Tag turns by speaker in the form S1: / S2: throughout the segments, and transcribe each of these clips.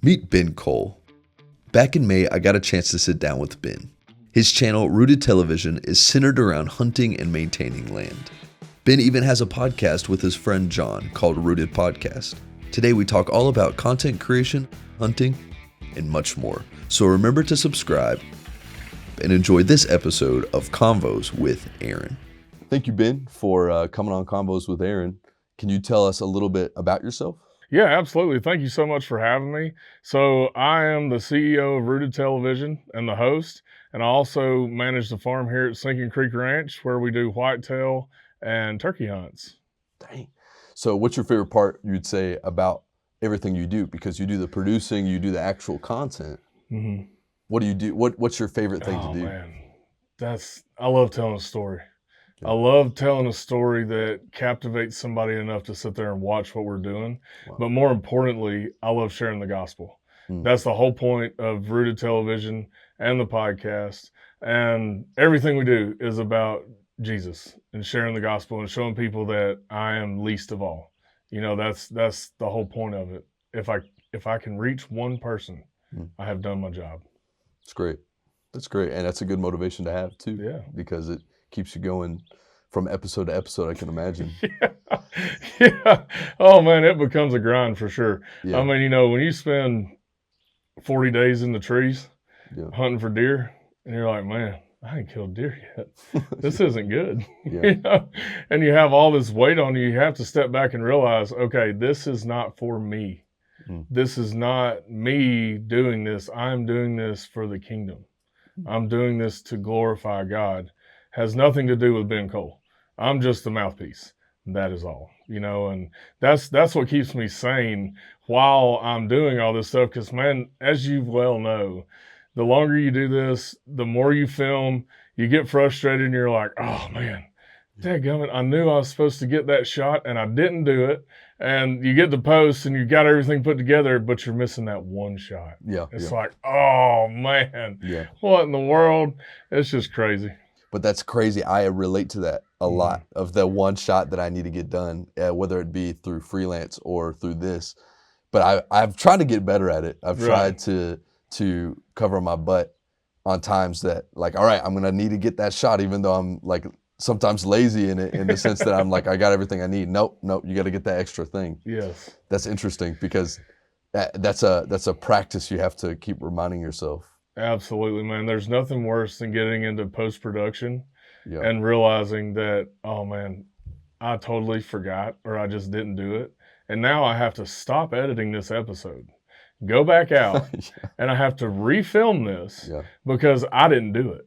S1: Meet Ben Cole. Back in May, I got a chance to sit down with Ben. His channel, Rooted Television, is centered around hunting and maintaining land. Ben even has a podcast with his friend John called Rooted Podcast. Today we talk all about content creation, hunting, and much more. So remember to subscribe and enjoy this episode of Convos with Aaron. Thank you, Ben, for coming on Convos with Aaron. Can you tell us a little bit about yourself?
S2: Yeah, absolutely. Thank you so much for having me. So I am the CEO of Rooted Television and the host, and I also manage the farm here at Sinking Creek Ranch where we do whitetail and turkey hunts.
S1: Dang. So what's your favorite part, you'd say, about everything you do? Because you do the producing, you do the actual content.
S2: Mm-hmm.
S1: What do you do? What's your favorite thing to do?
S2: Man, I love telling a story. I love telling a story that captivates somebody enough to sit there and watch what we're doing.
S1: Wow.
S2: But more importantly, I love sharing the gospel. That's the whole point of Rooted Television and the podcast. And everything we do is about Jesus and sharing the gospel and showing people that I am least of all. You know, that's the whole point of it. If I can reach one person, I have done my job.
S1: That's great. That's great. And that's a good motivation to have too.
S2: Yeah.
S1: Because it keeps you going from episode to episode, I can imagine.
S2: Yeah. Oh man, it becomes a grind for sure.
S1: Yeah.
S2: I mean, you know, when you spend 40 days in the trees hunting for deer, and you're like, man, I ain't killed deer yet. This isn't good.
S1: Yeah.
S2: You know? And you have all this weight on you. You have to step back and realize, okay, this is not for me. This is not me doing this. I'm doing this for the kingdom. I'm doing this to glorify God. Has nothing to do with Ben Cole. I'm just the mouthpiece. That is all, you know, and that's what keeps me sane while I'm doing all this stuff. Because, man, as you well know, the longer you do this, the more you film, you get frustrated and you're like, oh, man, dadgummit, I knew I was supposed to get that shot and I didn't do it. And you get the post and you got everything put together, but you're missing that one shot.
S1: Yeah.
S2: It's like, oh, man, what in the world? It's just crazy.
S1: But that's crazy. I relate to that a lot, of the one shot that I need to get done, whether it be through freelance or through this. But I've tried to get better at it. I've tried to cover my butt on times that, like, all right, I'm going to need to get that shot, even though I'm like sometimes lazy in it, in the sense that I'm like, I got everything I need. Nope, you got to get that extra thing.
S2: Yes.
S1: That's interesting, because that's a practice you have to keep reminding yourself.
S2: Absolutely, man. There's nothing worse than getting into post-production and realizing that, oh man, I totally forgot, or I just didn't do it. And now I have to stop editing this episode, go back out, and I have to refilm this because I didn't do it.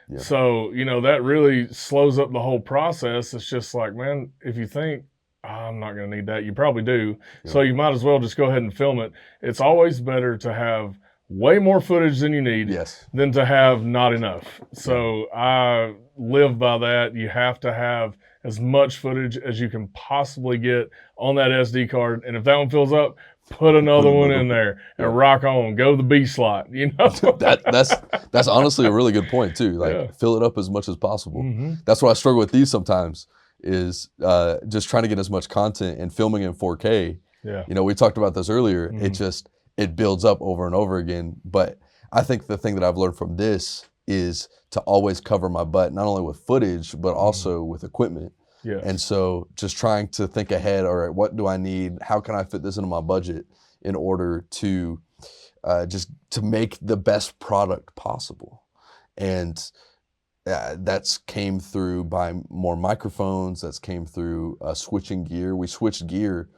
S2: Yeah. So, you know, that really slows up the whole process. It's just like, man, if you think, I'm not going to need that, you probably do. Yeah. So you might as well just go ahead and film it. It's always better to have way more footage than you need than to have not enough. So I live by that. You have to have as much footage as you can possibly get on that SD card. And if that one fills up, put another one in there and rock on. Go to the B slot, you know?
S1: That's honestly a really good point too. Like, fill it up as much as possible. That's what I struggle with these sometimes, is just trying to get as much content and filming in 4K. You know, we talked about this earlier. It builds up over and over again. But I think the thing that I've learned from this is to always cover my butt, not only with footage, but also with equipment. And so just trying to think ahead, all right, what do I need? How can I fit this into my budget in order to just to make the best product possible? And that's came through by more microphones. That's came through switching gear. We switched gear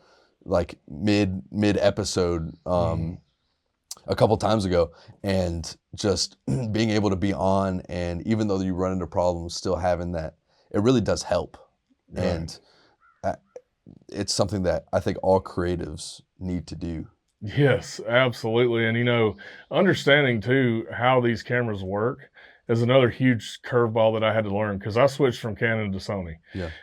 S1: like mid episode a couple times ago, and just being able to be on, and even though you run into problems, still having that, it really does help. And it's something that I think all creatives need to do.
S2: Yes, absolutely. And, you know, understanding too how these cameras work is another huge curveball that I had to learn, because I switched from Canon to Sony.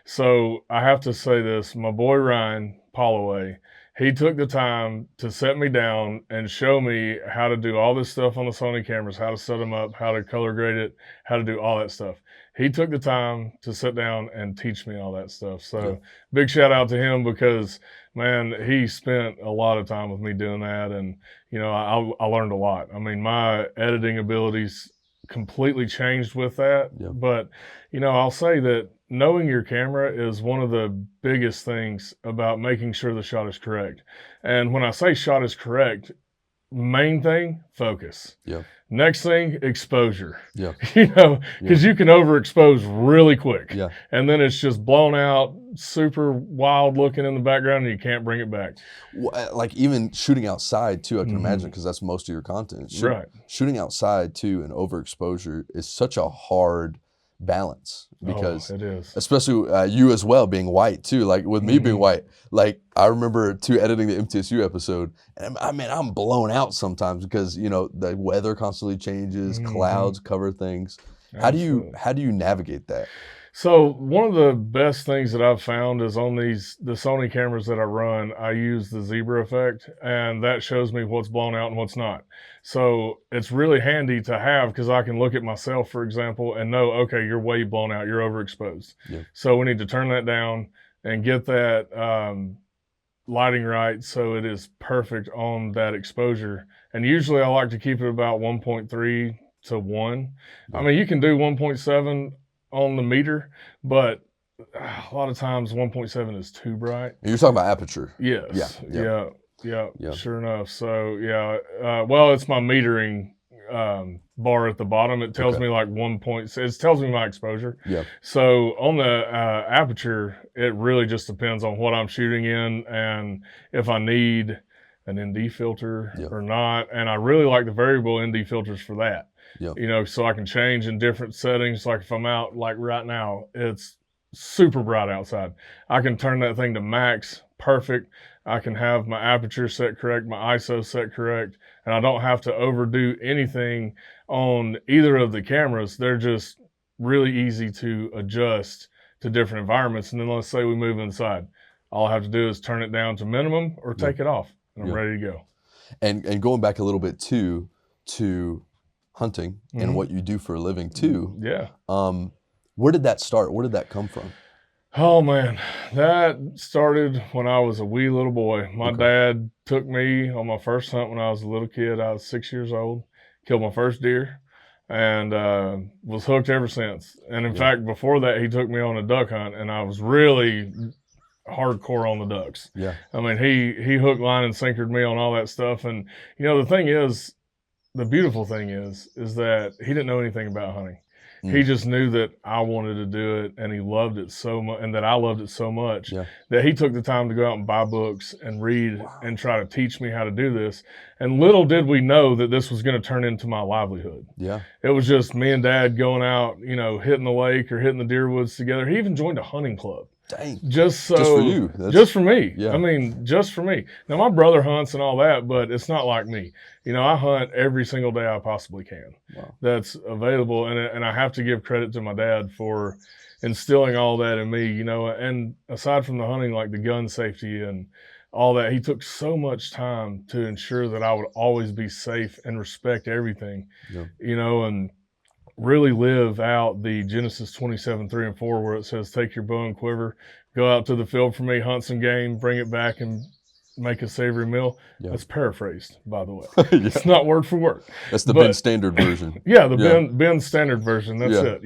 S2: So I have to say this, my boy Ryan Holloway, he took the time to set me down and show me how to do all this stuff on the Sony cameras, how to set them up, how to color grade it, how to do all that stuff. he took the time to sit down and teach me all that stuff. So big shout out to him, because man, he spent a lot of time with me doing that. And, I learned a lot. I mean, my editing abilities completely changed with that. But, I'll say that knowing your camera is one of the biggest things about making sure the shot is correct. And when I say shot is correct, main thing, focus. Next thing, exposure. Because you can overexpose really quick. And then it's just blown out, super wild looking in the background, and you can't bring it back.
S1: Like even shooting outside too, I can imagine, because that's most of your content. Shooting outside too and overexposure is such a hard balance, because
S2: it is,
S1: especially you as well being white too. Like with me being white, like I remember too editing the MTSU episode, and I'm blown out sometimes because the weather constantly changes, clouds cover things. Absolutely. How do you navigate that?
S2: So one of the best things that I've found is on the Sony cameras that I run, I use the zebra effect, and that shows me what's blown out and what's not. So it's really handy to have, because I can look at myself, for example, and know, okay, you're way blown out, you're overexposed. So we need to turn that down and get that lighting right so it is perfect on that exposure. And usually I like to keep it about 1.3 to 1. I mean, you can do 1.7 on the meter, but a lot of times 1.7 is too bright.
S1: You're talking about aperture.
S2: Yes. Yeah. Sure enough. So well, it's my metering bar at the bottom. It tells me like 1.6. It tells me my exposure. So on the aperture, it really just depends on what I'm shooting in and if I need an ND filter or not. And I really like the variable ND filters for that. So I can change in different settings. Like if I'm out, like right now, it's super bright outside. I can turn that thing to max, perfect. I can have my aperture set correct, my ISO set correct, and I don't have to overdo anything on either of the cameras. They're just really easy to adjust to different environments. And then let's say we move inside. All I have to do is turn it down to minimum or take it off, and I'm ready to go.
S1: And going back a little bit too, to hunting and what you do for a living too. Where did that start? Where did that come from?
S2: Oh man, that started when I was a wee little boy. My dad took me on my first hunt when I was a little kid. I was 6 years old, killed my first deer, and was hooked ever since. And in fact, before that, he took me on a duck hunt, and I was really hardcore on the ducks. I mean, he hooked, line, and sinkered me on all that stuff. And the thing is, the beautiful thing is that he didn't know anything about hunting. He just knew that I wanted to do it, and he loved it so much, and that I loved it so much that he took the time to go out and buy books and read and try to teach me how to do this. And little did we know that this was going to turn into my livelihood. It was just me and Dad going out, hitting the lake or hitting the deer woods together. He even joined a hunting club.
S1: Dang.
S2: Just
S1: for you.
S2: Just for me. I mean, just for me. Now, my brother hunts and all that, but it's not like me. I hunt every single day I possibly can. That's available. And I have to give credit to my dad for instilling all that in me, and aside from the hunting, like the gun safety and all that, he took so much time to ensure that I would always be safe and respect everything, and really live out the Genesis 27:3 and 4, where it says, take your bow and quiver, go out to the field for me, hunt some game, bring it back and make a savory meal. That's paraphrased, by the way. It's not word for word.
S1: That's the Ben Standard version.
S2: Ben Standard version. That's it.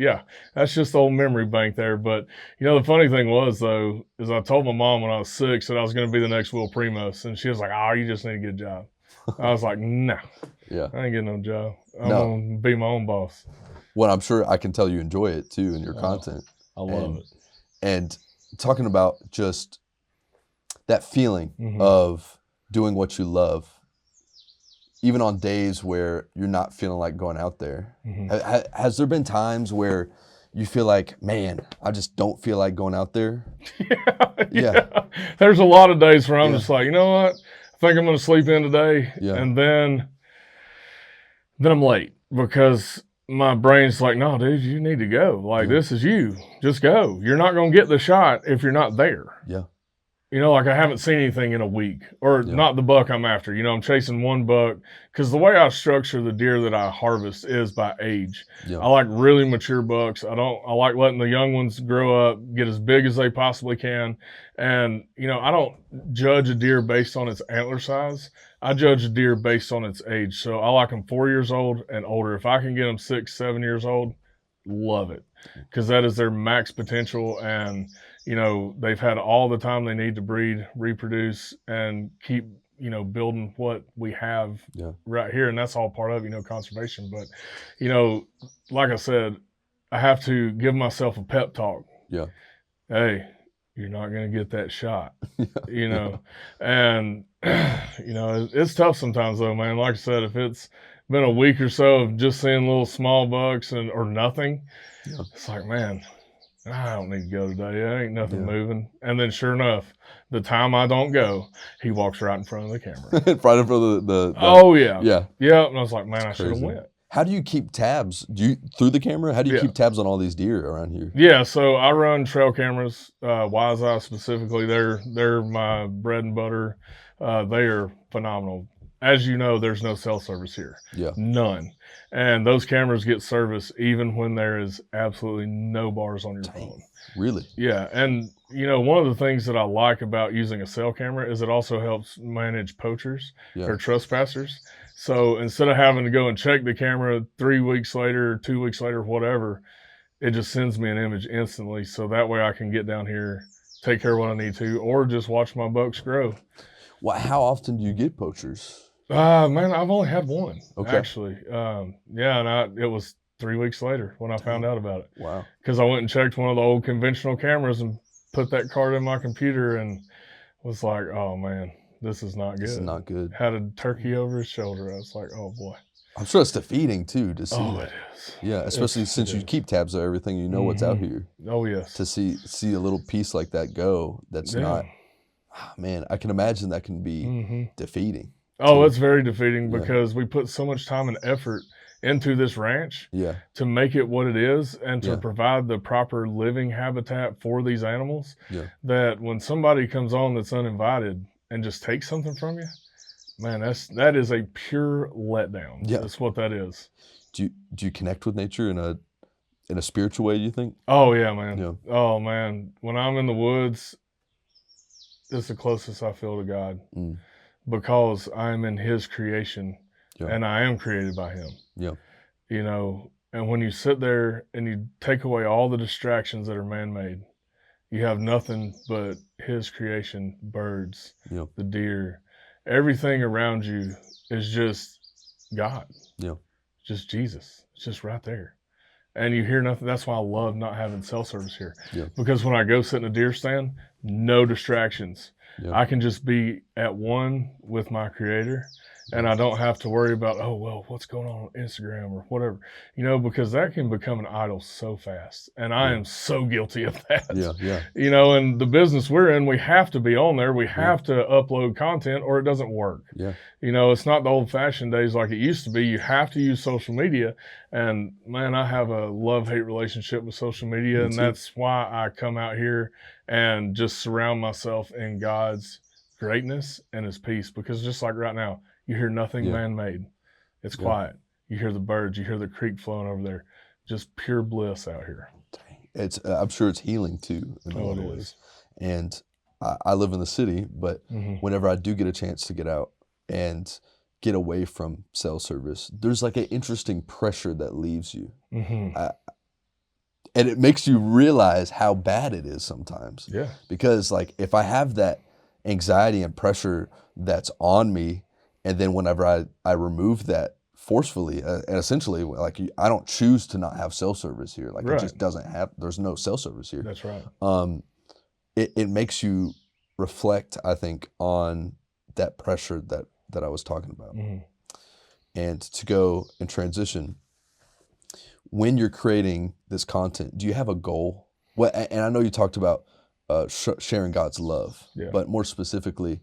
S2: That's just the old memory bank there. But, the funny thing was, though, is I told my mom when I was 6 that I was going to be the next Will Primos. And she was like, you just need to get a job. I was like, no. I ain't getting no job. I'm going to be my own boss.
S1: Well, I'm sure I can tell you enjoy it too in your content.
S2: I love it.
S1: And talking about just that feeling of doing what you love, even on days where you're not feeling like going out there. Has there been times where you feel like, man, I just don't feel like going out there? Yeah.
S2: There's a lot of days where I'm just like, you know what? I think I'm going to sleep in today. And then I'm late because my brain's like, no, dude, you need to go. Like, this is you. Just go. You're not going to get the shot if you're not there. like I haven't seen anything in a week, or not the buck I'm after. I'm chasing one buck, because the way I structure the deer that I harvest is by age. I like really mature bucks. I like letting the young ones grow up, get as big as they possibly can. And, I don't judge a deer based on its antler size. I judge a deer based on its age. So I like them 4 years old and older. If I can get them 6, 7 years old, love it, because that is their max potential. And they've had all the time they need to breed, reproduce, and keep building what we have right here. And that's all part of conservation. But like I said, I have to give myself a pep talk. Hey, you're not going to get that shot. And it's tough sometimes though, man. Like I said, if it's been a week or so of just seeing little small bucks or nothing, it's like, man, I don't need to go today. There ain't nothing moving. And then sure enough, the time I don't go, he walks right in front of the camera.
S1: Right in front of the
S2: oh yeah. Yeah. And I was like, man, I should have went.
S1: How do you keep tabs? Through the camera? How do you keep tabs on all these deer around here?
S2: Yeah, so I run trail cameras, Wise Eye specifically. They're my bread and butter. They are phenomenal. As you know, there's no cell service here. None. And those cameras get service even when there is absolutely no bars on your phone.
S1: Really?
S2: Yeah. And, one of the things that I like about using a cell camera is it also helps manage poachers or trespassers. So instead of having to go and check the camera 3 weeks later, 2 weeks later, whatever, it just sends me an image instantly. So that way I can get down here, take care of what I need to, or just watch my bucks grow.
S1: Well, how often do you get poachers?
S2: Man, I've only had one, actually. And it was 3 weeks later when I found out about it.
S1: Wow.
S2: Because I went and checked one of the old conventional cameras and put that card in my computer and was like, oh man, this is not good.
S1: This is not good.
S2: Had a turkey over his shoulder. I was like, oh boy.
S1: I'm sure it's defeating too to see that.
S2: It is.
S1: Yeah, especially since you keep tabs of everything, what's out here.
S2: Oh yes.
S1: To see a little piece like that go, that's not, man, I can imagine that can be defeating.
S2: Oh, it's very defeating because we put so much time and effort into this ranch to make it what it is and to provide the proper living habitat for these animals, that when somebody comes on that's uninvited and just takes something from you, man, that is a pure letdown. That's what that is.
S1: Do you connect with nature in a spiritual way, do you think?
S2: Oh yeah, man. Oh man, when I'm in the woods, it's the closest I feel to God, because I'm in his creation and I am created by him. And when you sit there and you take away all the distractions that are man-made, you have nothing but his creation, birds, the deer, everything around you is just God. Just Jesus. It's just right there. And you hear nothing. That's why I love not having cell service here. Because when I go sit in a deer stand, no distractions. I can just be at one with my creator, and I don't have to worry about, oh, well, what's going on Instagram or whatever, because that can become an idol so fast. And I am so guilty of that. And the business we're in, we have to be on there. We have to upload content or it doesn't work. It's not the old fashioned days like it used to be. You have to use social media. And man, I have a love-hate relationship with social media. And that's why I come out here and just surround myself in God's greatness and his peace. Because just like right now, you hear nothing man-made. It's quiet. You hear the birds. You hear the creek flowing over there. Just pure bliss out here.
S1: I'm sure it's healing too in a lot of ways. And I live in the city, but whenever I do get a chance to get out and get away from cell service, there's like an interesting pressure that leaves you. And it makes you realize how bad it is sometimes. Because like if I have that anxiety and pressure that's on me, and then whenever I remove that forcefully, and essentially like I don't choose to not have cell service here. Like it just doesn't have, there's no cell service here.
S2: That's right.
S1: It makes you reflect, I think, on that pressure that I was talking about. And to go and transition, when you're creating this content, do you have a goal? Well, and I know you talked about sharing God's love, but more specifically,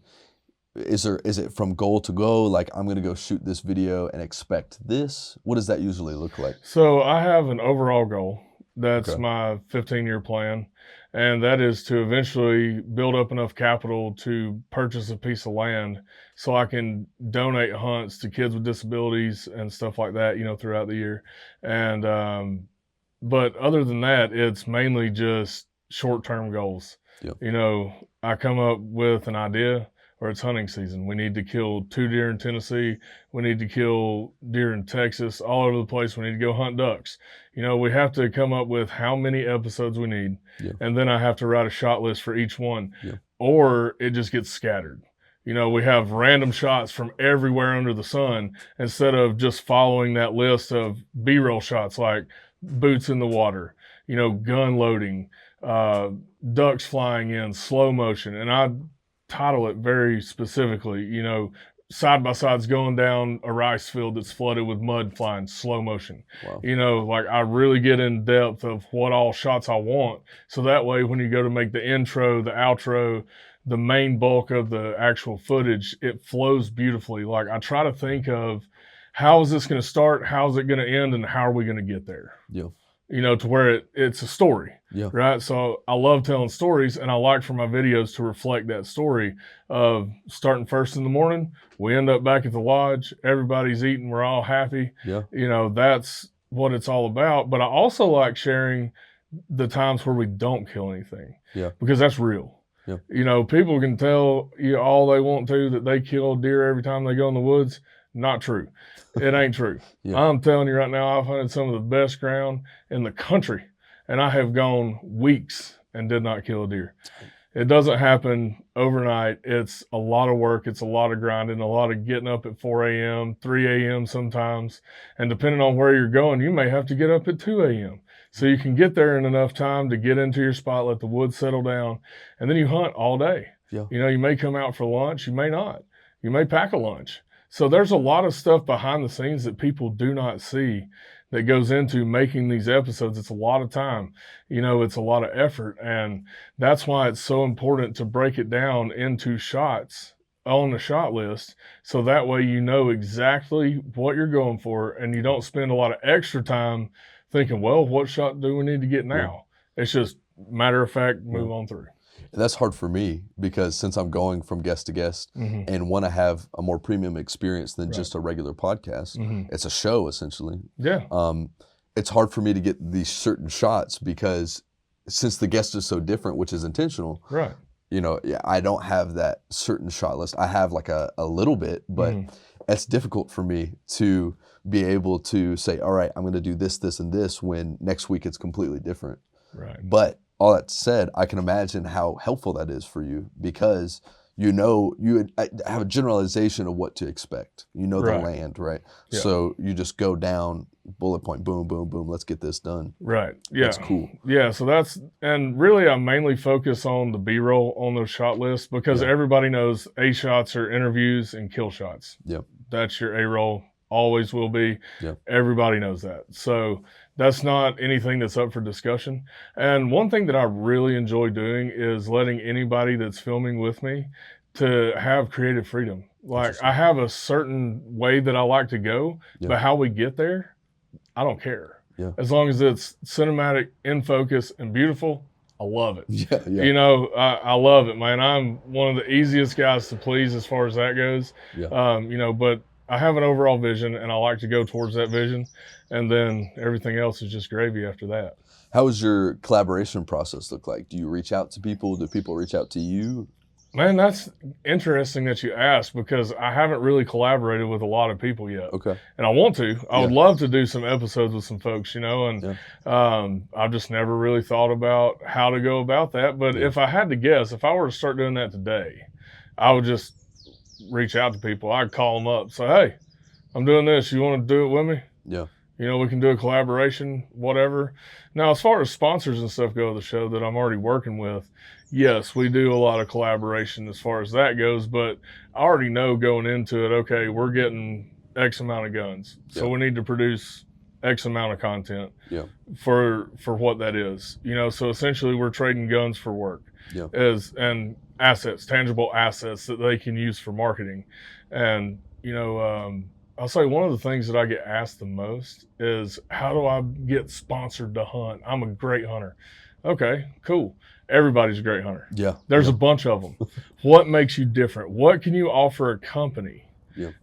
S1: is it from goal to goal? Like I'm going to go shoot this video and expect this? What does that usually look like?
S2: So I have an overall goal, That's my 15-year plan. And that is to eventually build up enough capital to purchase a piece of land so I can donate hunts to kids with disabilities and stuff like that, throughout the year. And, but other than that, it's mainly just short-term goals.
S1: Yep.
S2: I come up with an idea, or it's hunting season. We need to kill 2 deer in Tennessee. We need to kill deer in Texas, all over the place. We need to go hunt ducks. We have to come up with how many episodes we need.
S1: Yeah.
S2: And then I have to write a shot list for each one.
S1: Yeah.
S2: Or it just gets scattered. We have random shots from everywhere under the sun instead of just following that list of B-roll shots like boots in the water, gun loading, ducks flying in, slow motion. And I title it very specifically, side by sides going down a rice field that's flooded with mud flying, slow motion.
S1: Wow.
S2: Like I really get in depth of what all shots I want. So that way, when you go to make the intro, the outro, the main bulk of the actual footage, it flows beautifully. Like I try to think of how is this going to start? How's it going to end? And how are we going to get there?
S1: Yeah.
S2: To where it's a story.
S1: Yeah.
S2: Right. So I love telling stories, and I like for my videos to reflect that story of starting first in the morning. We end up back at the lodge. Everybody's eating. We're all happy.
S1: Yeah.
S2: That's what it's all about. But I also like sharing the times where we don't kill anything.
S1: Yeah.
S2: Because that's real.
S1: Yeah.
S2: People can tell you all they want to that they kill deer every time they go in the woods. Not true. It ain't true.
S1: Yeah.
S2: I'm telling you right now, I've hunted some of the best ground in the country, and I have gone weeks and did not kill a deer. It doesn't happen overnight. It's a lot of work. It's a lot of grinding, a lot of getting up at 4 a.m., 3 a.m. sometimes. And depending on where you're going, you may have to get up at 2 a.m. So you can get there in enough time to get into your spot, let the woods settle down, and then you hunt all day.
S1: Yeah.
S2: You may come out for lunch. You may not. You may pack a lunch. So there's a lot of stuff behind the scenes that people do not see that goes into making these episodes. It's a lot of time, it's a lot of effort. And that's why it's so important to break it down into shots on the shot list. So that way, exactly what you're going for, and you don't spend a lot of extra time thinking, well, what shot do we need to get now? Yeah. It's just matter of fact, move on through.
S1: And that's hard for me because since I'm going from guest to guest and want to have a more premium experience than just a regular podcast, it's a show essentially.
S2: Yeah.
S1: It's hard for me to get these certain shots because since the guest is so different, which is intentional,
S2: right?
S1: I don't have that certain shot list. I have like a little bit, but it's difficult for me to be able to say, all right, I'm going to do this, this, and this when next week it's completely different.
S2: Right.
S1: But all that said, I can imagine how helpful that is for you because you have a generalization of what to expect. The land, right? Yeah. So you just go down, bullet point, boom, boom, boom, let's get this done.
S2: Right. Yeah.
S1: That's cool.
S2: Yeah. So and really I mainly focus on the B-roll on those shot lists because everybody knows A shots are interviews and kill shots.
S1: Yep.
S2: That's your A-roll, always will be.
S1: Yep.
S2: Everybody knows that. So that's not anything that's up for discussion. And one thing that I really enjoy doing is letting anybody that's filming with me to have creative freedom. Like I have a certain way that I like to go, but how we get there, I don't care.
S1: Yeah.
S2: As long as it's cinematic, in focus, and beautiful, I love it.
S1: Yeah.
S2: I love it, man. I'm one of the easiest guys to please as far as that goes.
S1: Yeah.
S2: But I have an overall vision, and I like to go towards that vision, and then everything else is just gravy after that.
S1: How does your collaboration process look like? Do you reach out to people? Do people reach out to you?
S2: Man, that's interesting that you asked because I haven't really collaborated with a lot of people yet.
S1: Okay.
S2: And I want to. I would love to do some episodes with some folks, and I've just never really thought about how to go about that. But if I had to guess, if I were to start doing that today, I would just reach out to people. I'd call them up, say, hey, I'm doing this. You want to do it with me?
S1: Yeah.
S2: We can do a collaboration, whatever. Now, as far as sponsors and stuff go to the show that I'm already working with, yes, we do a lot of collaboration as far as that goes, but I already know going into it, okay, we're getting X amount of guns. So we need to produce X amount of content for what that is. So essentially we're trading guns for work and assets, tangible assets that they can use for marketing. And, I'll say one of the things that I get asked the most is, how do I get sponsored to hunt? I'm a great hunter. Okay, cool. Everybody's a great hunter.
S1: Yeah.
S2: There's a bunch of them. What makes you different? What can you offer a company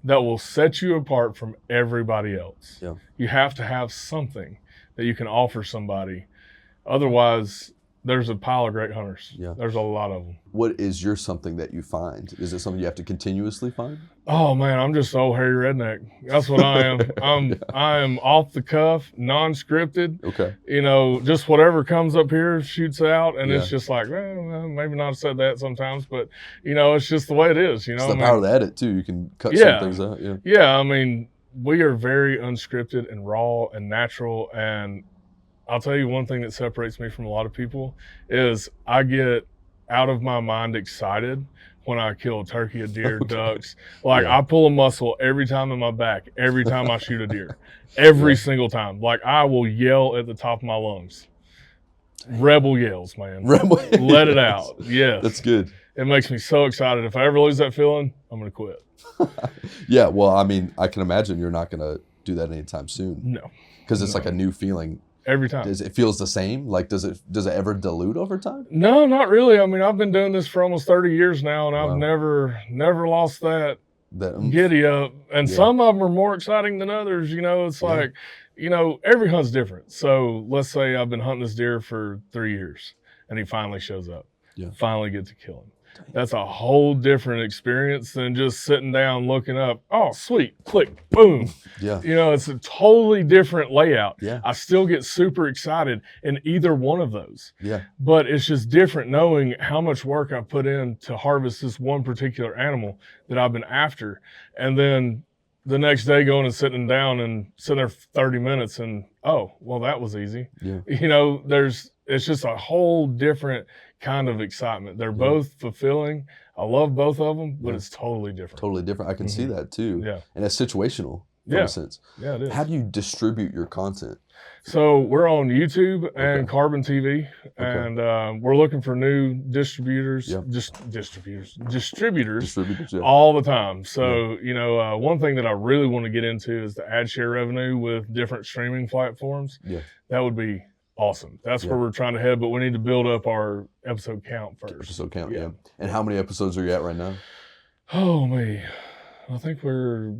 S2: that will set you apart from everybody else?
S1: Yeah.
S2: You have to have something that you can offer somebody. Otherwise, there's a pile of great hunters. Yeah. There's a lot of them.
S1: What is your something that you find? Is it something you have to continuously find?
S2: Oh man, I'm just old hairy redneck. That's what I am. I am off the cuff, non-scripted.
S1: Okay.
S2: You know, just whatever comes up here shoots out, and it's just like, well, maybe not said that sometimes, but you know, it's just the way it is. You know,
S1: it's the power of the edit too. You can cut some things out. Yeah.
S2: Yeah. I mean, we are very unscripted and raw and natural, and I'll tell you one thing that separates me from a lot of people is I get out of my mind excited when I kill a turkey, a deer, ducks. Like I pull a muscle every time in my back, every time I shoot a deer, every single time. Like I will yell at the top of my lungs. Rebel yells, man. Let it out. Yes.
S1: That's good.
S2: It makes me so excited. If I ever lose that feeling, I'm going to quit.
S1: Yeah. Well, I mean, I can imagine you're not going to do that anytime soon.
S2: No.
S1: Because it's like a new feeling.
S2: Every time.
S1: It feels the same? Like, does it ever dilute over time?
S2: No, not really. I mean, I've been doing this for almost 30 years now, and I've never lost that giddy up. And some of them are more exciting than others. You know, it's like, you know, every hunt's different. So let's say I've been hunting this deer for 3 years, and he finally shows up. Yeah. Finally get to kill him. That's a whole different experience than just sitting down looking up. Oh, sweet, click, boom.
S1: Yeah.
S2: You know, it's a totally different layout.
S1: Yeah.
S2: I still get super excited in either one of those.
S1: Yeah.
S2: But it's just different knowing how much work I put in to harvest this one particular animal that I've been after. And then the next day going and sitting down and sitting there for 30 minutes and, oh, well, that was easy.
S1: Yeah.
S2: You know, it's just a whole different kind of excitement. They're both fulfilling. I love both of them, but it's totally different.
S1: Totally different. I can see that too.
S2: Yeah.
S1: And it's situational in a sense.
S2: Yeah, it is.
S1: How do you distribute your content?
S2: So we're on YouTube and Carbon TV, and we're looking for new distributors, distributors all the time. So, you know, one thing that I really want to get into is the ad share revenue with different streaming platforms.
S1: Yeah.
S2: That would be awesome. That's where we're trying to head, but we need to build up our episode count first.
S1: Episode count, yeah. And how many episodes are you at right now?
S2: Oh, me. I think we're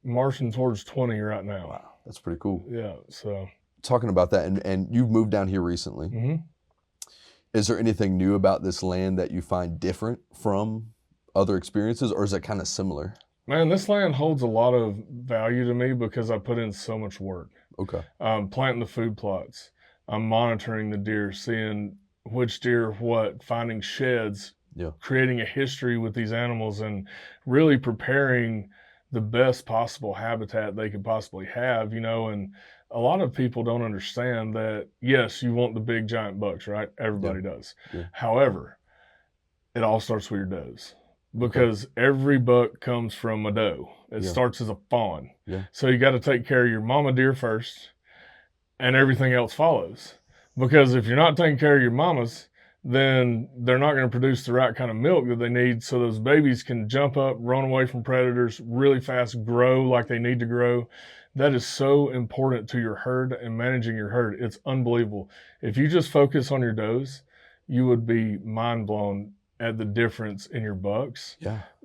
S2: marching towards 20 right now.
S1: Wow, that's pretty cool.
S2: Yeah, so.
S1: Talking about that, and you've moved down here recently.
S2: Mm-hmm.
S1: Is there anything new about this land that you find different from other experiences, or is it kind of similar?
S2: Man, this land holds a lot of value to me because I put in so much work.
S1: Okay.
S2: Planting the food plots. I'm monitoring the deer, seeing which deer what, finding sheds, creating a history with these animals, and really preparing the best possible habitat they could possibly have, you know. And a lot of people don't understand that, yes, you want the big giant bucks, right? Everybody does. Yeah. However, it all starts with your does, because every buck comes from a doe. It starts as a fawn. Yeah. So you got to take care of your mama deer first, and everything else follows. Because if you're not taking care of your mamas, then they're not going to produce the right kind of milk that they need, so those babies can jump up, run away from predators really fast, grow like they need to grow. That is so important to your herd and managing your herd. It's unbelievable. If you just focus on your does, you would be mind blown at the difference in your bucks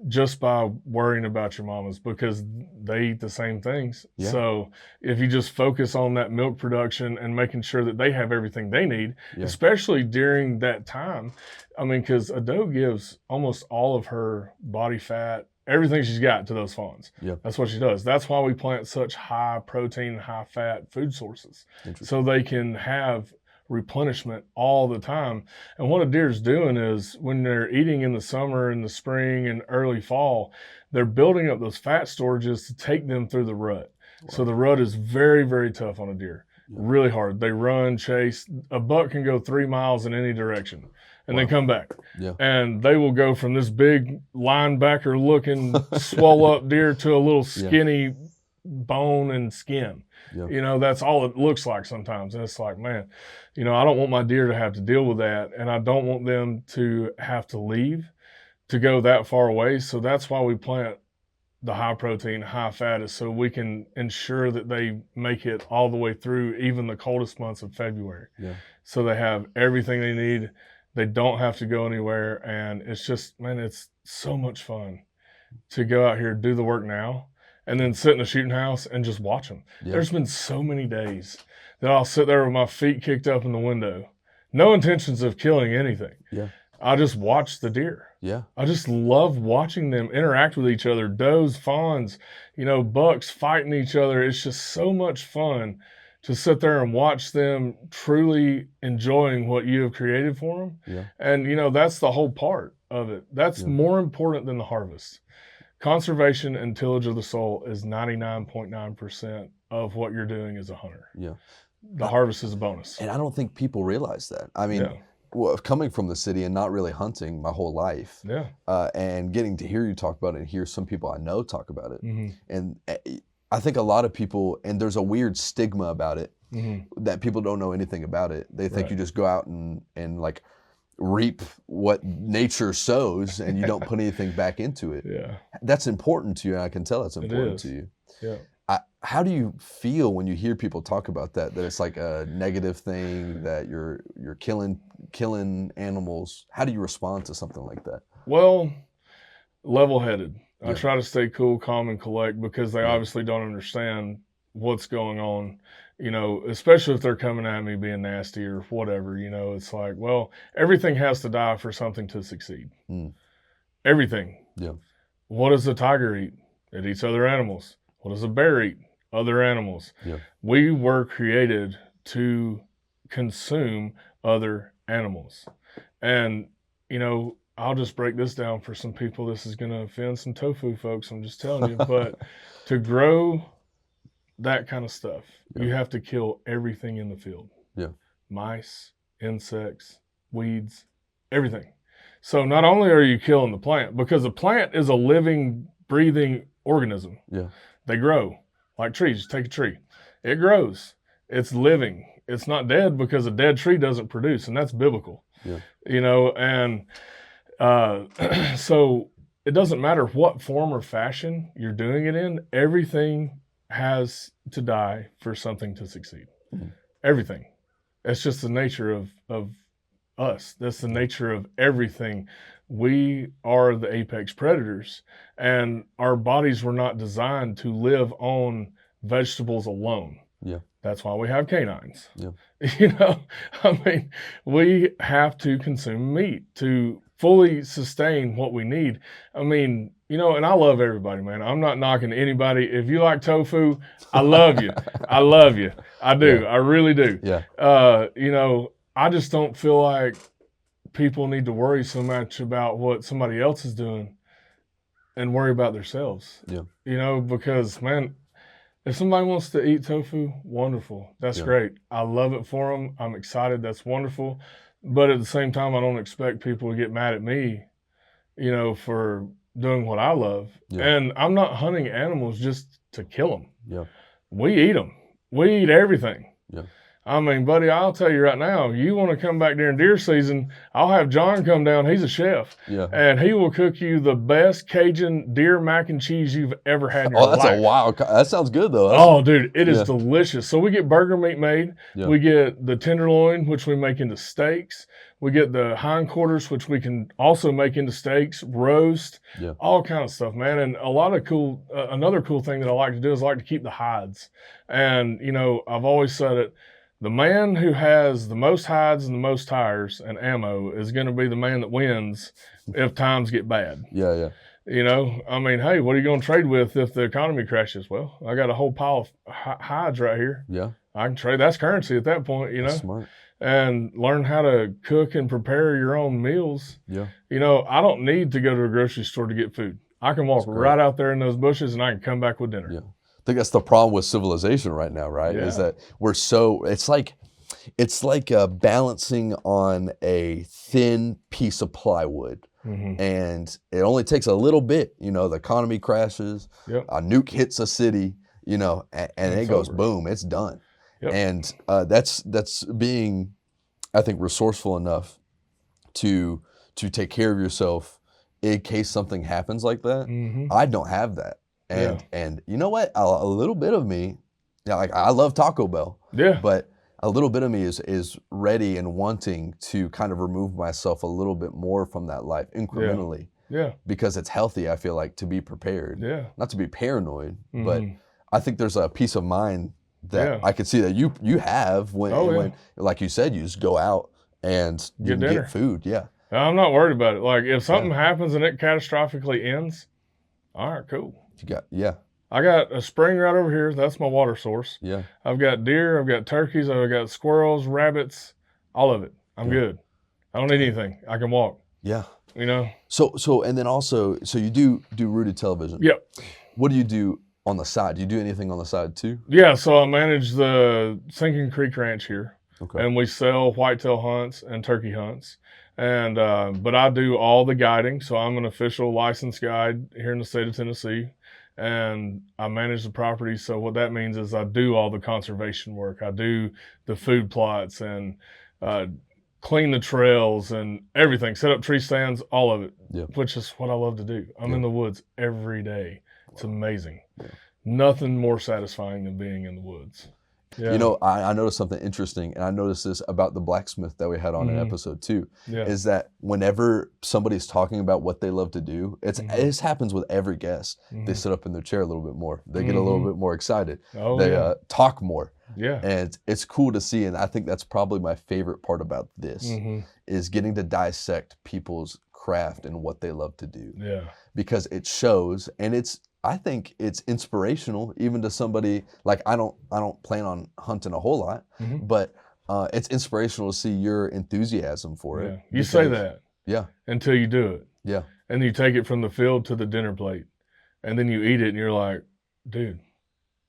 S2: just by worrying about your mamas, because they eat the same things. Yeah. So if you just focus on that milk production and making sure that they have everything they need, especially during that time, I mean, because a doe gives almost all of her body fat, everything she's got, to those fawns. Yeah. That's what she does. That's why we plant such high protein, high fat food sources, so they can have replenishment all the time. And what a deer's doing is, when they're eating in the summer and the spring and early fall, they're building up those fat storages to take them through the rut. Wow. So the rut is very, very tough on a deer. Really hard. They run, chase. A buck can go 3 miles in any direction and then come back. Yeah. And they will go from this big linebacker looking swole up deer to a little skinny bone and skin. Yep. You know, that's all it looks like sometimes. And it's like, man, you know, I don't want my deer to have to deal with that. And I don't want them to have to leave to go that far away. So that's why we plant the high protein, high fat is so we can ensure that they make it all the way through even the coldest months of February.
S1: Yeah.
S2: So they have everything they need. They don't have to go anywhere. And it's just, man, it's so much fun to go out here, do the work now, and then sit in the shooting house and just watch them. Yeah. There's been so many days that I'll sit there with my feet kicked up in the window. No intentions of killing anything.
S1: Yeah.
S2: I just watch the deer.
S1: Yeah.
S2: I just love watching them interact with each other, does, fawns, bucks fighting each other. It's just so much fun to sit there and watch them truly enjoying what you have created for them.
S1: Yeah.
S2: And, that's the whole part of it. That's more important than the harvest. Conservation and tillage of the soil is 99.9% of what you're doing as a hunter.
S1: Yeah.
S2: The harvest is a bonus.
S1: And I don't think people realize that. I mean, coming from the city and not really hunting my whole life, and getting to hear you talk about it and hear some people I know talk about it. Mm-hmm. And I think a lot of people, and there's a weird stigma about it, that people don't know anything about it. They think you just go out and like reap what nature sows and you don't put anything back into it.
S2: Yeah.
S1: That's important to you, and I can tell that's important to you.
S2: Yeah.
S1: How do you feel when you hear people talk about that it's like a negative thing, that you're killing animals? How do you respond to something like that?
S2: Well, level-headed. I try to stay cool, calm, and collect, because they obviously don't understand what's going on, especially if they're coming at me being nasty or whatever. It's like, well, everything has to die for something to succeed. Everything.
S1: Yeah.
S2: What does a tiger eat? It eats other animals. What does a bear eat? Other animals.
S1: Yeah.
S2: We were created to consume other animals. And, I'll just break this down for some people. This is going to offend some tofu folks, I'm just telling you. But to grow that kind of stuff, you have to kill everything in the field.
S1: Yeah.
S2: Mice, insects, weeds, everything. So not only are you killing the plant, because a plant is a living, breathing organism.
S1: Yeah.
S2: They grow like trees. Just take a tree. It grows. It's living. It's not dead, because a dead tree doesn't produce, and that's biblical.
S1: Yeah.
S2: And so it doesn't matter what form or fashion you're doing it in. Everything has to die for something to succeed. Mm-hmm. Everything. It's just the nature of us. That's the nature of everything. We are the apex predators, and our bodies were not designed to live on vegetables alone.
S1: Yeah.
S2: That's why we have canines.
S1: Yeah.
S2: We have to consume meat to fully sustain what we need. And I love everybody, man. I'm not knocking anybody. If you like tofu, I love you. I love you. I do. Yeah. I really do.
S1: Yeah.
S2: I just don't feel like people need to worry so much about what somebody else is doing and worry about themselves.
S1: Yeah.
S2: Because, man, if somebody wants to eat tofu, wonderful. That's great. I love it for them. I'm excited. That's wonderful. But at the same time, I don't expect people to get mad at me, for doing what I love. Yeah. And I'm not hunting animals just to kill them.
S1: Yeah.
S2: We eat them. We eat everything.
S1: Yeah.
S2: Buddy, I'll tell you right now, you want to come back during deer season, I'll have John come down. He's a chef.
S1: Yeah.
S2: And he will cook you the best Cajun deer mac and cheese you've ever had in your life.
S1: Oh, that sounds good, though.
S2: Dude, it is delicious. So we get burger meat made. Yeah. We get the tenderloin, which we make into steaks. We get the hindquarters, which we can also make into steaks, roast, all kinds of stuff, man. And a lot of another cool thing that I like to do is I like to keep the hides. And, I've always said it, the man who has the most hides and the most tires and ammo is going to be the man that wins if times get bad.
S1: Yeah.
S2: Hey, what are you going to trade with if the economy crashes? Well, I got a whole pile of hides right here.
S1: Yeah.
S2: I can trade. That's currency at that point,
S1: That's smart.
S2: And learn how to cook and prepare your own meals.
S1: Yeah.
S2: I don't need to go to a grocery store to get food. I can walk right out there in those bushes and I can come back with dinner.
S1: Yeah. I think that's the problem with civilization right now, right?
S2: Yeah.
S1: Is that it's like balancing on a thin piece of plywood. Mm-hmm. And it only takes a little bit, the economy crashes, a nuke hits a city, and it goes boom, it's done. Yep. And that's being, I think, resourceful enough to take care of yourself in case something happens like that.
S2: Mm-hmm.
S1: I don't have that. And you know what? A little bit of me, like I love Taco Bell.
S2: Yeah.
S1: But a little bit of me is ready and wanting to kind of remove myself a little bit more from that life incrementally.
S2: Yeah.
S1: Because it's healthy, I feel like, to be prepared.
S2: Yeah.
S1: Not to be paranoid, but I think there's a peace of mind that I could see that you have when, like you said, you just go out and you get food. Yeah.
S2: I'm not worried about it. Like, if something happens and it catastrophically ends, all right, cool. I got a spring right over here. That's my water source.
S1: Yeah.
S2: I've got deer. I've got turkeys. I've got squirrels, rabbits, all of it. I'm good. I don't need anything. I can walk.
S1: Yeah.
S2: You know?
S1: So and then also, so you do rooted television.
S2: Yep.
S1: What do you do on the side? Do you do anything on the side too?
S2: Yeah, so I manage the Sinking Creek Ranch here.
S1: Okay.
S2: And we sell whitetail hunts and turkey hunts. And but I do all the guiding. So I'm an official licensed guide here in the state of Tennessee. And I manage the property. So what that means is I do all the conservation work. I do the food plots and clean the trails and everything, set up tree stands, all of it, which is what I love to do. I'm in the woods every day. It's amazing. Nothing more satisfying than being in the woods. Yeah.
S1: You know, I noticed something interesting, and I noticed this about the blacksmith that we had on in episode 2, is that whenever somebody's talking about what they love to do, it happens with every guest. They sit up in their chair a little bit more. They get a little bit more excited. They talk more.
S2: Yeah.
S1: And it's cool to see, and I think that's probably my favorite part about this, is getting to dissect people's craft and what they love to do.
S2: Yeah.
S1: Because it shows, and I think it's inspirational even to somebody like I don't plan on hunting a whole lot, but it's inspirational to see your enthusiasm for it.
S2: You say that.
S1: Yeah.
S2: Until you do it.
S1: Yeah.
S2: And you take it from the field to the dinner plate. And then you eat it and you're like, dude,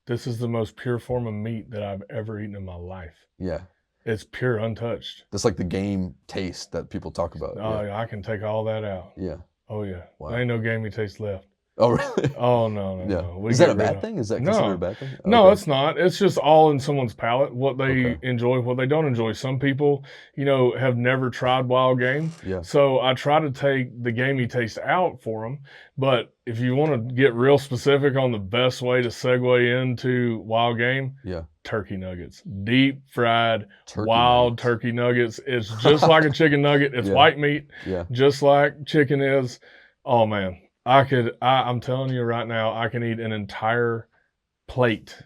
S2: this is the most pure form of meat that I've ever eaten in my life.
S1: Yeah.
S2: It's pure, untouched.
S1: That's like the game taste that people talk about.
S2: Oh, yeah. I can take all that out.
S1: Yeah.
S2: Oh, yeah.
S1: Wow.
S2: There ain't no gamey taste left.
S1: Oh, really?
S2: Oh, no.
S1: Is that a bad thing? Is that considered a bad thing? Okay.
S2: No, it's not. It's just all in someone's palate, what they enjoy, what they don't enjoy. Some people, have never tried wild game.
S1: Yeah.
S2: So I try to take the gamey taste out for them. But if you want to get real specific on the best way to segue into wild game, turkey nuggets. Deep fried turkey nuggets. It's just like a chicken nugget. It's white meat, just like chicken is. Oh, man. I'm telling you right now, I can eat an entire plate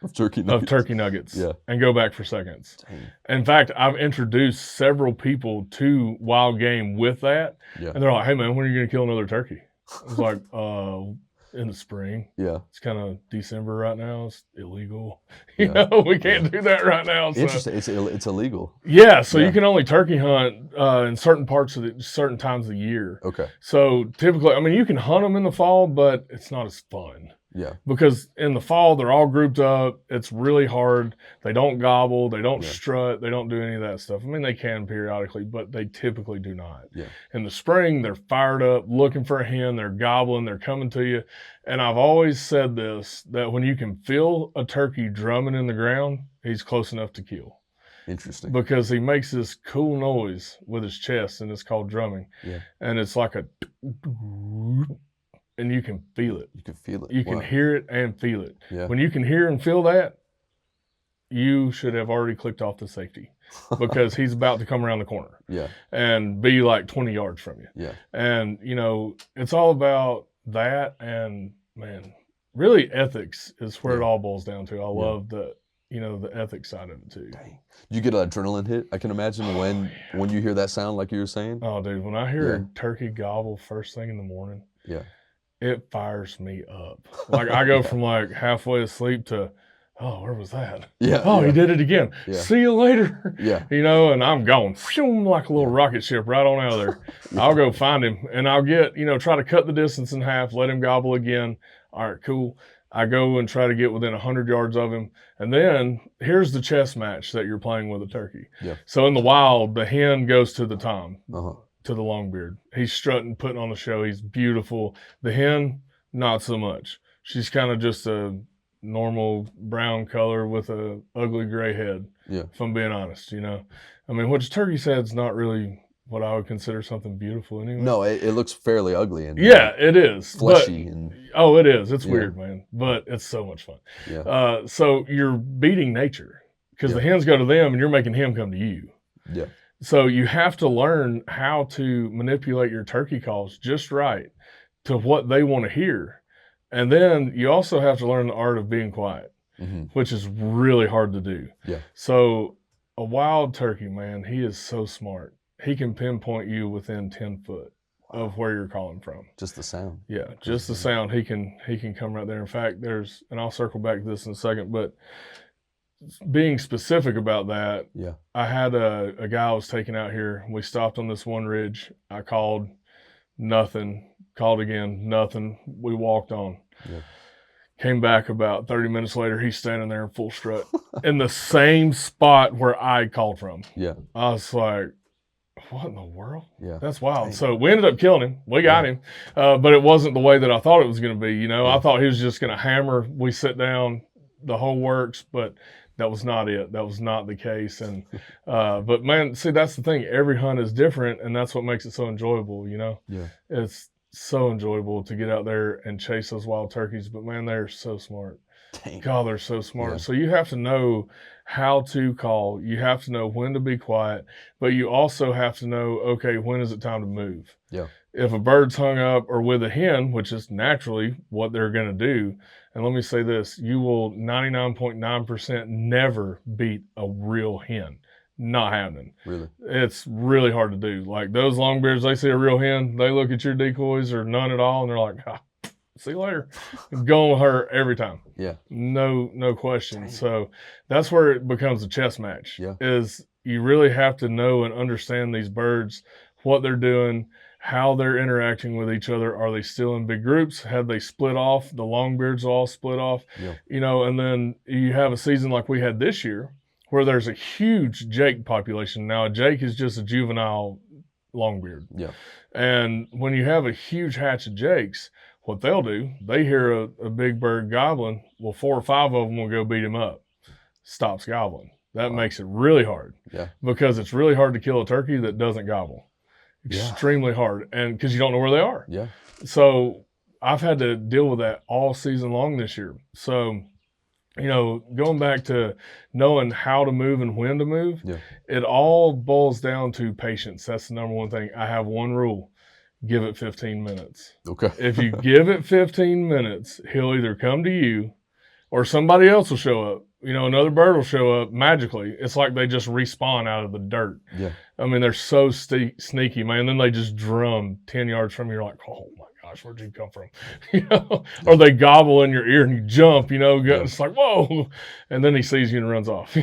S1: of turkey
S2: nuggets and go back for seconds. Dang. In fact, I've introduced several people to wild game with that. Yeah. And they're like, hey, man, when are you going to kill another turkey? I was like, in the spring.
S1: Yeah.
S2: It's kind of December right now. It's illegal. We can't do that right now. So.
S1: Interesting. It's illegal.
S2: Yeah. So you can only turkey hunt in certain certain times of the year.
S1: Okay.
S2: So typically, you can hunt them in the fall, but it's not as fun.
S1: Yeah.
S2: Because in the fall, they're all grouped up. It's really hard. They don't gobble. They don't strut. They don't do any of that stuff. They can periodically, but they typically do not.
S1: Yeah.
S2: In the spring, they're fired up, looking for a hen. They're gobbling. They're coming to you. And I've always said this, that when you can feel a turkey drumming in the ground, he's close enough to kill.
S1: Interesting.
S2: Because he makes this cool noise with his chest, and it's called drumming.
S1: Yeah.
S2: And it's like a... And you can feel it.
S1: You can feel it.
S2: You can hear it and feel it.
S1: Yeah.
S2: When you can hear and feel that, you should have already clicked off the safety because he's about to come around the corner.
S1: Yeah.
S2: And be like 20 yards from you.
S1: Yeah.
S2: And, it's all about that. And, man, really ethics is where it all boils down to. I love the ethics side of it too.
S1: Dang. You get an adrenaline hit, I can imagine, when you hear that sound like you were saying.
S2: Oh, dude, when I hear a turkey gobble first thing in the morning.
S1: Yeah.
S2: It fires me up. Like I go from like halfway asleep to, oh, where was that?
S1: Yeah.
S2: Oh, he did it again.
S1: Yeah.
S2: See you later.
S1: Yeah.
S2: And I'm going like a little rocket ship right on out of there. I'll go find him and I'll get, try to cut the distance in half, let him gobble again. All right, cool. I go and try to get within 100 yards of him. And then here's the chess match that you're playing with a turkey.
S1: Yeah.
S2: So in the wild, the hen goes to the tom.
S1: Uh-huh.
S2: To the longbeard. He's strutting, putting on a show. He's beautiful. The hen, not so much. She's kind of just a normal brown color with a ugly gray head.
S1: Yeah.
S2: If I'm being honest, which turkey's head's not really what I would consider something beautiful anyway.
S1: No, it looks fairly ugly and
S2: it is
S1: fleshy
S2: it is. It's weird, man, but it's so much fun.
S1: Yeah.
S2: So you're beating nature because the hens go to them and you're making him come to you.
S1: Yeah.
S2: So you have to learn how to manipulate your turkey calls just right to what they want to hear, and then you also have to learn the art of being quiet, which is really hard to do.
S1: Yeah.
S2: So a wild turkey, man, he is so smart. He can pinpoint you within 10 foot of where you're calling from.
S1: Just the sound.
S2: Yeah, just the sound. He can come right there. In fact, and I'll circle back to this in a second, but being specific about that, I had a guy I was taking out here. We stopped on this one ridge. I called, nothing. Called again, nothing. We walked on. Yeah. Came back about 30 minutes later. He's standing there in full strut in the same spot where I called from.
S1: Yeah.
S2: I was like, what in the world?
S1: Yeah.
S2: That's wild. Dang. So we ended up killing him. We got him. But it wasn't the way that I thought it was going to be. I thought he was just going to hammer. We sit down, the whole works, but that was not it. That was not the case. And, but man, see, that's the thing. Every hunt is different, and that's what makes it so enjoyable,
S1: Yeah.
S2: It's so enjoyable to get out there and chase those wild turkeys. But man, they're so smart.
S1: Dang.
S2: God, they're so smart.
S1: Yeah.
S2: So you have to know how to call. You have to know when to be quiet, but you also have to know, okay, when is it time to move?
S1: Yeah.
S2: If a bird's hung up or with a hen, which is naturally what they're going to do, and let me say this, you will 99.9% never beat a real hen. Not happening.
S1: Really?
S2: It's really hard to do. Like those longbeards, they see a real hen, they look at your decoys or none at all, and they're like, see you later. Going with her every time.
S1: Yeah.
S2: No question. Dang. So that's where it becomes a chess match.
S1: Yeah.
S2: Is you really have to know and understand these birds, what they're doing, how they're interacting with each other. Are they still in big groups? Have they split off? The longbeards all split off.
S1: Yeah.
S2: And then you have a season like we had this year where there's a huge Jake population. Now, a Jake is just a juvenile longbeard.
S1: Yeah.
S2: And when you have a huge hatch of Jakes, what they'll do, they hear a big bird gobbling. Well, 4 or 5 of them will go beat him up. Stops gobbling. That makes it really hard.
S1: Yeah.
S2: Because it's really hard to kill a turkey that doesn't gobble. Extremely hard. And because you don't know where they are.
S1: Yeah.
S2: So I've had to deal with that all season long this year. So, going back to knowing how to move and when to move, it all boils down to patience. That's the number one thing. I have one rule. Give it 15 minutes.
S1: Okay.
S2: If you give it 15 minutes, he'll either come to you or somebody else will show up. Another bird will show up magically. It's like they just respawn out of the dirt.
S1: Yeah.
S2: I mean, they're so sneaky, man. Then they just drum 10 yards from you. You're like, oh my gosh, where'd you come from? Or they gobble in your ear and you jump, it's like, whoa. And then he sees you and runs off,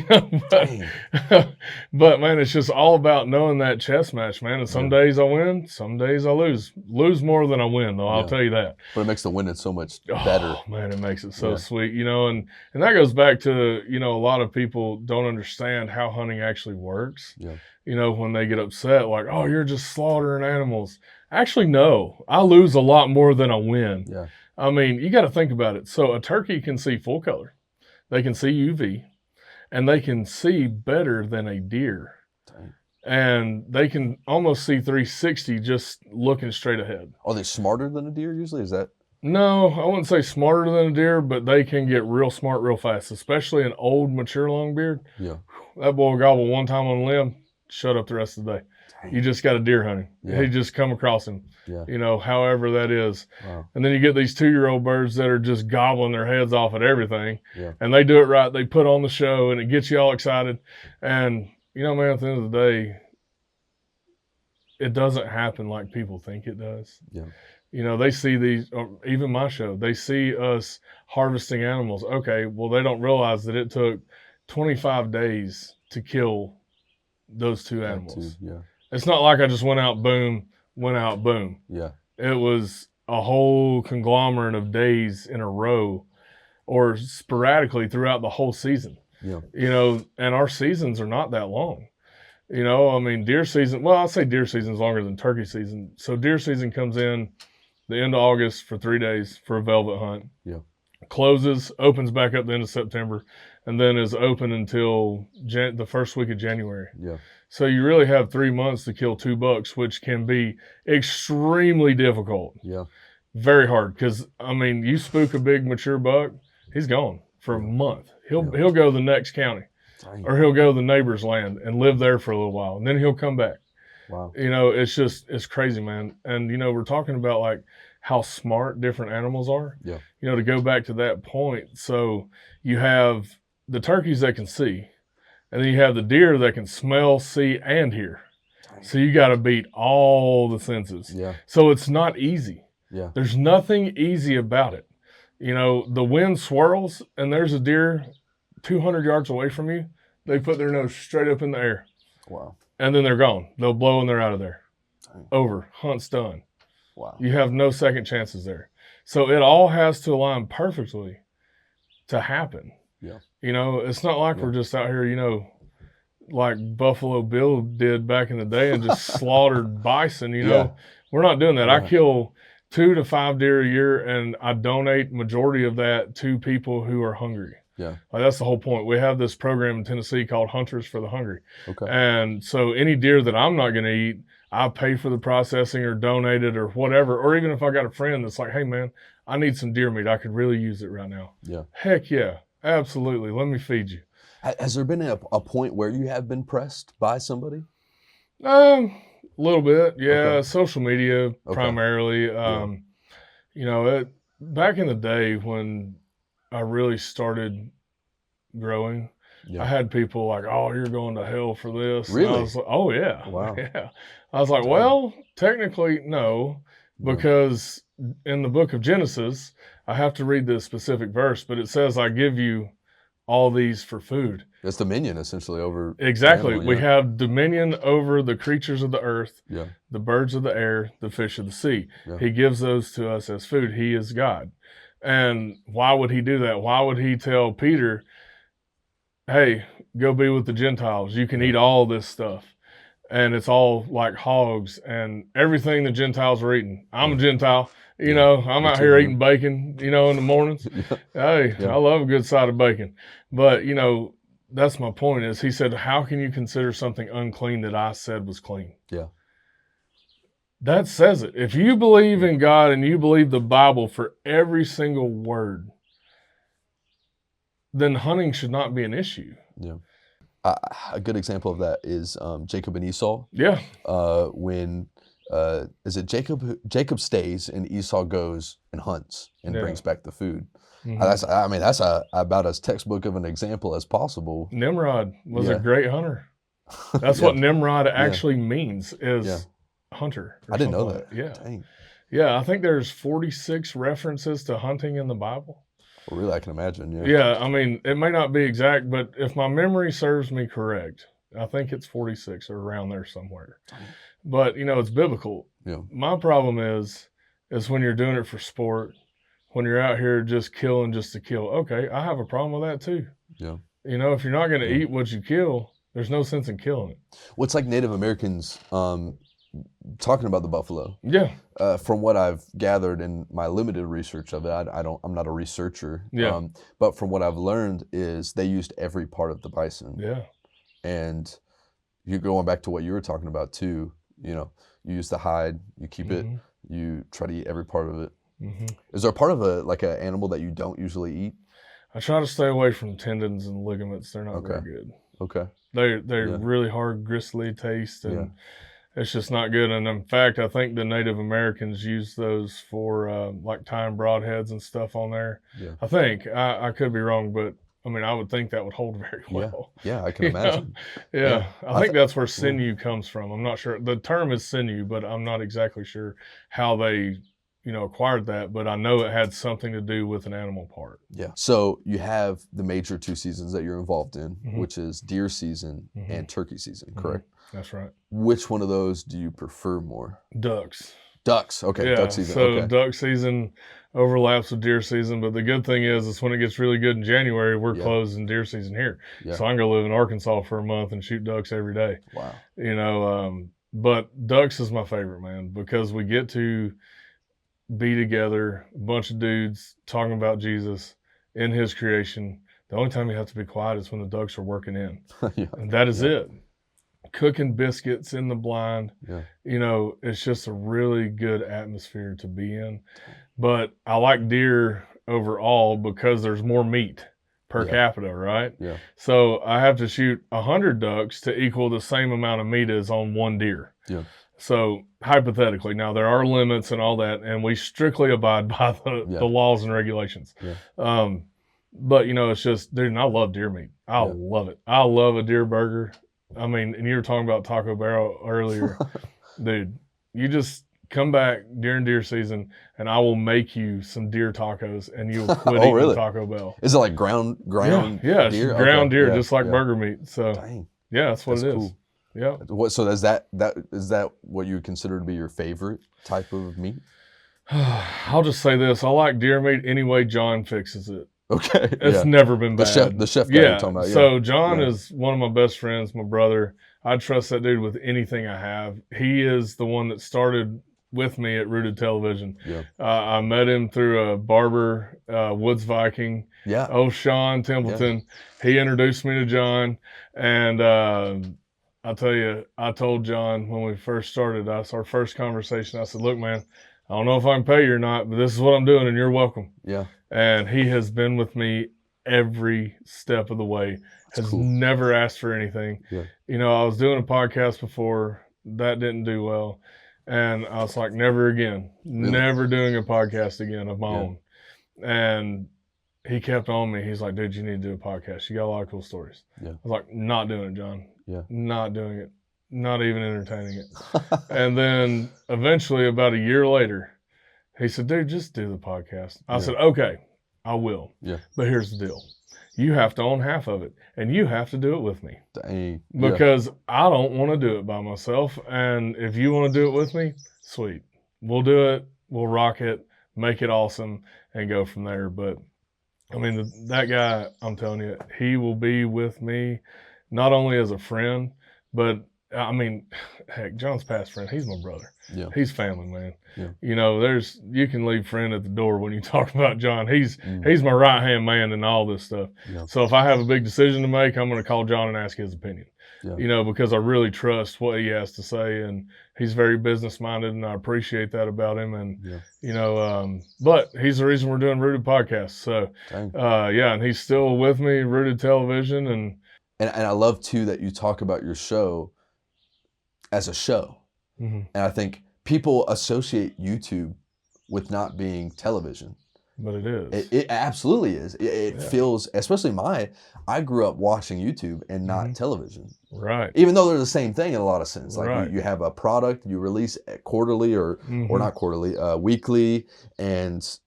S2: But man, it's just all about knowing that chess match, man. And some days I win, some days I lose. Lose more than I win, though. I'll tell you that.
S1: But it makes the winning so much better.
S2: Oh, man, it makes it so sweet, and that goes back to, a lot of people don't understand how hunting actually works.
S1: Yeah.
S2: When they get upset, like, oh, you're just slaughtering animals. Actually, no. I lose a lot more than I win.
S1: Yeah.
S2: I mean, you got to think about it. So a turkey can see full color. They can see UV. And they can see better than a deer.
S1: Dang.
S2: And they can almost see 360 just looking straight ahead.
S1: Are they smarter than a deer usually? Is that?
S2: No, I wouldn't say smarter than a deer, but they can get real smart real fast, especially an old, mature longbeard.
S1: Yeah.
S2: That boy will gobble one time on a limb, shut up the rest of the day. Dang. You just got a deer hunting.
S1: Yeah.
S2: He just come across him, however that is.
S1: Wow.
S2: And then you get these 2-year-old birds that are just gobbling their heads off at everything.
S1: Yeah.
S2: And they do it right. They put on the show and it gets you all excited. And, man, at the end of the day, it doesn't happen like people think it does.
S1: Yeah.
S2: They see these, or even my show, they see us harvesting animals. Okay, well, they don't realize that it took 25 days to kill those 2 animals.
S1: Yeah.
S2: It's not like I just went out, boom.
S1: Yeah.
S2: It was a whole conglomerate of days in a row or sporadically throughout the whole season.
S1: Yeah.
S2: And our seasons are not that long. I mean, deer season, well, I'll say deer season is longer than turkey season. So deer season comes in the end of August for 3 days for a velvet hunt.
S1: Yeah.
S2: closes, opens back up the end of September, and then is open until the first week of January.
S1: Yeah.
S2: So you really have 3 months to kill 2 bucks, which can be extremely difficult.
S1: Yeah.
S2: Very hard, because I mean, you spook a big mature buck, he's gone for a month. He'll go to the next county. Dang. Or he'll go to the neighbor's land and live there for a little while, and then he'll come back.
S1: Wow.
S2: You know, it's crazy, man. And, you know, we're talking about like how smart different animals are.
S1: Yeah.
S2: You know, to go back to that point. So you have the turkeys that can see, and then you have the deer that can smell, see, and hear. Dang. So you got to beat all the senses.
S1: Yeah.
S2: So it's not easy.
S1: Yeah.
S2: There's nothing easy about it. You know, the wind swirls and there's a deer 200 yards away from you. They put their nose straight up in the air.
S1: Wow.
S2: And then they're gone. They'll blow and they're out of there.
S1: Dang.
S2: Over. Hunt's done.
S1: Wow.
S2: You have no second chances there. So it all has to align perfectly to happen.
S1: Yeah.
S2: You know, it's not like we're just out here, you know, like Buffalo Bill did back in the day and just slaughtered bison, you know. We're not doing that. I kill 2 to 5 deer a year, and I donate majority of that to people who are hungry.
S1: Yeah.
S2: Like, that's the whole point. We have this program in Tennessee called Hunters for the Hungry.
S1: Okay.
S2: And so any deer that I'm not going to eat, I pay for the processing or donate it or whatever. Or even if I got a friend that's like, hey, man, I need some deer meat. I could really use it right now.
S1: Yeah.
S2: Heck yeah. Absolutely. Let me feed you.
S1: Has there been a point where you have been pressed by somebody?
S2: A little bit. Yeah. Okay. Social media primarily. You know, back in the day when I really started growing, I had people like, oh, you're going to hell for this.
S1: Really?
S2: And I was like, oh, yeah.
S1: Wow.
S2: Yeah. I was like, well, technically, no, because in the book of Genesis, I have to read this specific verse, but it says, I give you all these for food.
S1: It's dominion, essentially, over...
S2: Exactly. Animal, we have dominion over the creatures of the earth, the birds of the air, the fish of the sea. Yeah. He gives those to us as food. He is God. And why would he do that? Why would he tell Peter, hey, go be with the Gentiles. You can eat all this stuff. And it's all like hogs and everything the Gentiles are eating. I'm a Gentile. You know, I'm out here eating bacon, you know, in the mornings. Hey, I love a good side of bacon. But, you know, that's my point is he said, how can you consider something unclean that I said was clean?
S1: Yeah.
S2: That says it. If you believe in God and you believe the Bible for every single word, then hunting should not be an issue.
S1: Yeah. A good example of that is Jacob and Esau.
S2: Yeah.
S1: When is it Jacob stays and Esau goes and hunts and brings back the food. Mm-hmm. That's about as textbook of an example as possible.
S2: Nimrod was a great hunter. That's what Nimrod actually means is hunter.
S1: I didn't know that.
S2: Yeah.
S1: Dang.
S2: Yeah, I think there's 46 references to hunting in the Bible.
S1: Well, really, I can imagine,
S2: Yeah, I mean, it may not be exact, but if my memory serves me correct, I think it's 46 or around there somewhere. But, you know, it's biblical.
S1: Yeah.
S2: My problem is when you're doing it for sport, when you're out here just killing just to kill. Okay, I have a problem with that too.
S1: Yeah.
S2: You know, if you're not going to eat what you kill, there's no sense in killing it.
S1: Well, it's like Native Americans talking about the buffalo.
S2: Yeah.
S1: From what I've gathered in my limited research of it, I'm not a researcher.
S2: Yeah.
S1: But from what I've learned is they used every part of the bison.
S2: Yeah.
S1: And you're going back to what you were talking about too. You know, you use the hide, you keep it, you try to eat every part of it. Mm-hmm. Is there a part of an animal that you don't usually eat?
S2: I try to stay away from tendons and ligaments. They're not very good.
S1: Okay.
S2: They're really hard, gristly taste, and it's just not good. And in fact, I think the Native Americans use those for like tying broadheads and stuff on there. Yeah. I think I could be wrong, but I mean, I would think that would hold very well.
S1: Yeah, I can imagine.
S2: Yeah. I think that's where sinew comes from. I'm not sure. The term is sinew, but I'm not exactly sure how they, you know, acquired that, but I know it had something to do with an animal part.
S1: Yeah. So you have the major 2 seasons that you're involved in, which is deer season and turkey season, correct?
S2: That's right.
S1: Which one of those do you prefer more?
S2: Ducks.
S1: Ducks. Okay.
S2: Yeah,
S1: duck season.
S2: So duck season overlaps with deer season, but the good thing is when it gets really good in January, we're closed in deer season here. Yeah. So I can go live in Arkansas for a month and shoot ducks every day.
S1: Wow.
S2: You know, but ducks is my favorite, man, because we get to be together, a bunch of dudes talking about Jesus in his creation. The only time you have to be quiet is when the ducks are working in. And that is it. Cooking biscuits in the blind. It's just a really good atmosphere to be in. But I like deer overall because there's more meat per capita, right? So I have to shoot 100 ducks to equal the same amount of meat as on one deer. So hypothetically, now there are limits and all that, and we strictly abide by the laws and regulations. But it's just, dude, and I love deer meat. I love it. I love a deer burger. I mean, and you were talking about Taco Bell earlier. Dude, you just come back during deer season and I will make you some deer tacos and you'll quit eating Taco Bell.
S1: Is it like ground
S2: deer?
S1: Deer?
S2: Ground deer, just like burger meat. So that's what it is.
S1: Cool.
S2: Yeah.
S1: So is that what you would consider to be your favorite type of meat?
S2: I'll just say this. I like deer meat any way John fixes it.
S1: Okay.
S2: It's never been bad.
S1: The chef guy you're talking about.
S2: So John is one of my best friends, my brother. I trust that dude with anything I have. He is the one that started with me at Rooted Television. I met him through a barber, Woods Viking. Sean Templeton. He introduced me to John. And I'll tell you, I told John when we first started, our first conversation, I said, look, man, I don't know if I can pay you or not, but this is what I'm doing and you're welcome. And he has been with me every step of the way, has never asked for anything. I was doing a podcast before, that didn't do well. And I was like, never again, never doing a podcast again of my own. And he kept on me. He's like, dude, you need to do a podcast. You got a lot of cool stories. I was like, not doing it, John. Not doing it. Not even entertaining it. And then eventually about a year later, he said, dude, just do the podcast. I said, okay, I will. But here's the deal. You have to own half of it, and you have to do it with me.
S1: Dang.
S2: Because I don't want to do it by myself. And if you want to do it with me, sweet. We'll do it. We'll rock it, make it awesome, and go from there. But, I mean, that guy, I'm telling you, he will be with me not only as a friend, but I mean, heck, John's past friend, he's my brother. He's family, man. You can leave friend at the door when you talk about John. He's my right-hand man in all this stuff. So if I have a big decision to make, I'm going to call John and ask his opinion. Because I really trust what he has to say, and he's very business-minded, and I appreciate that about him. And, but he's the reason we're doing Rooted Podcast. So, and he's still with me, Rooted Television. And
S1: I love, too, that you talk about your show as a show. And I think people associate YouTube with not being television.
S2: But it is.
S1: It absolutely is. It feels, especially I grew up watching YouTube and not television.
S2: Right.
S1: Even though they're the same thing in a lot of sense. Like you have a product, you release quarterly or not quarterly, weekly, and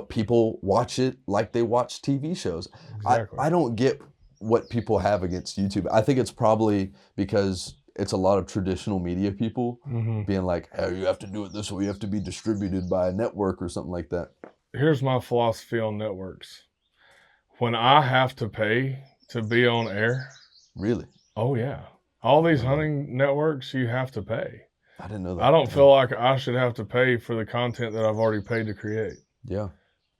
S1: people watch it like they watch TV shows. Exactly. I don't get what people have against YouTube. I think it's probably because it's a lot of traditional media people being like, hey, you have to do it this way. You have to be distributed by a network or something like that.
S2: Here's my philosophy on networks. When I have to pay to be on air.
S1: Really?
S2: Oh, yeah. All these hunting networks, you have to pay.
S1: I didn't know that.
S2: I don't feel like I should have to pay for the content that I've already paid to create.
S1: Yeah.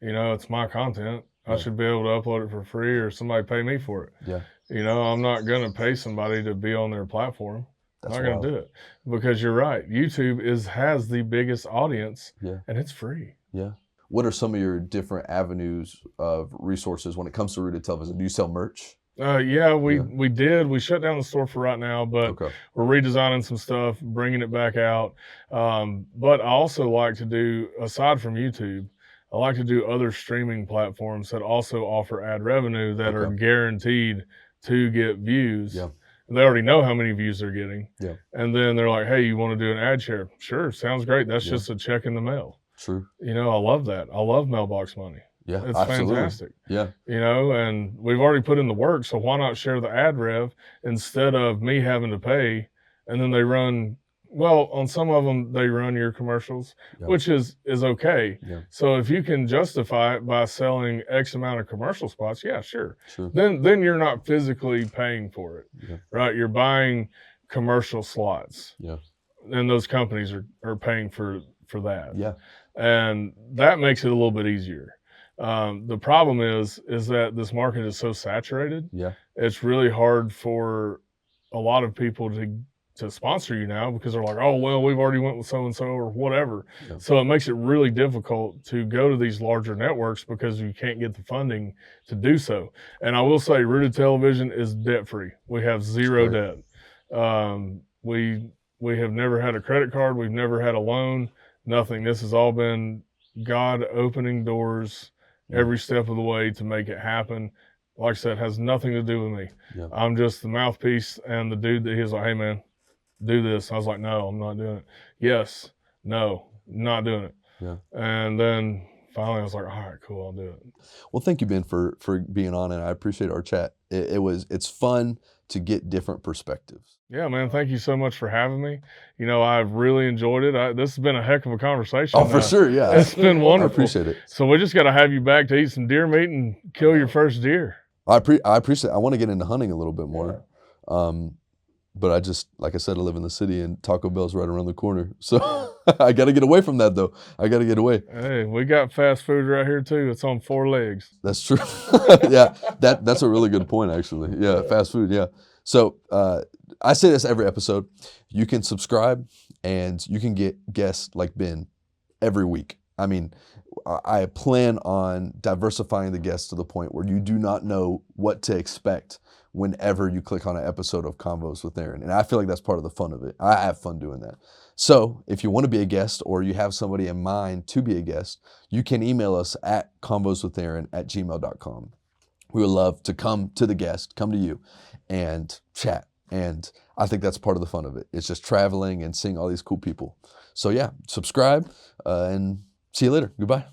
S2: It's my content. I should be able to upload it for free or somebody pay me for it.
S1: Yeah.
S2: I'm not going to pay somebody to be on their platform. I'm not going to do it. Because you're right. YouTube has the biggest audience, and it's free.
S1: Yeah. What are some of your different avenues of resources when it comes to Rooted Television? Do you sell merch?
S2: We did. We shut down the store for right now, but we're redesigning some stuff, bringing it back out. But I also like to do, aside from YouTube, I like to do other streaming platforms that also offer ad revenue that are guaranteed to get views. They already know how many views they're getting. And then they're like, hey, you want to do an ad share? Sure, sounds great. That's just a check in the mail.
S1: True.
S2: I love that. I love mailbox money.
S1: Yeah,
S2: it's
S1: absolutely.
S2: fantastic.
S1: Yeah.
S2: And we've already put in the work, so why not share the ad rev instead of me having to pay? And then they run, on some of them, they run your commercials, which is okay. So if you can justify it by selling X amount of commercial spots, sure. Then you're not physically paying for it, right? You're buying commercial slots. And those companies are paying for for that.
S1: Yeah.
S2: And that makes it a little bit easier. The problem is that this market is so saturated.
S1: Yeah.
S2: It's really hard for a lot of people to sponsor you now because they're like, oh, well, we've already went with so-and-so or whatever. Yeah. So it makes it really difficult to go to these larger networks because you can't get the funding to do so. And I will say Rooted Television is debt-free. We have zero debt. We have never had a credit card. We've never had a loan, nothing. This has all been God opening doors every step of the way to make it happen. Like I said, it has nothing to do with me. Yeah. I'm just the mouthpiece and the dude that he's like, hey, man, do this. I was like, no, I'm not doing it. Yes, no, not doing it.
S1: Yeah.
S2: And then finally I was like, all right, cool, I'll do it.
S1: Well, thank you, Ben, for being on, and I appreciate our chat. It's fun to get different perspectives.
S2: Yeah, man, thank you so much for having me. You know, I've really enjoyed it. This has been a heck of a conversation.
S1: Oh, for sure, yeah.
S2: It's been wonderful.
S1: I appreciate it.
S2: So we just got to have you back to eat some deer meat and kill your first deer.
S1: I appreciate it. I want to get into hunting a little bit more. Yeah. But I just, like I said, I live in the city and Taco Bell's right around the corner. So I got to get away from that, though. I got to get away.
S2: Hey, we got fast food right here, too. It's on 4 legs.
S1: That's true. Yeah, that's a really good point, actually. Yeah, fast food, yeah. So I say this every episode. You can subscribe and you can get guests like Ben every week. I mean, I plan on diversifying the guests to the point where you do not know what to expect whenever you click on an episode of Convos with Aaron. And I feel like that's part of the fun of it. I have fun doing that. So if you want to be a guest or you have somebody in mind to be a guest, you can email us at convoswithaaron@gmail.com. We would love to come to the guest, come to you and chat. And I think that's part of the fun of it. It's just traveling and seeing all these cool people. So yeah, subscribe and see you later. Goodbye.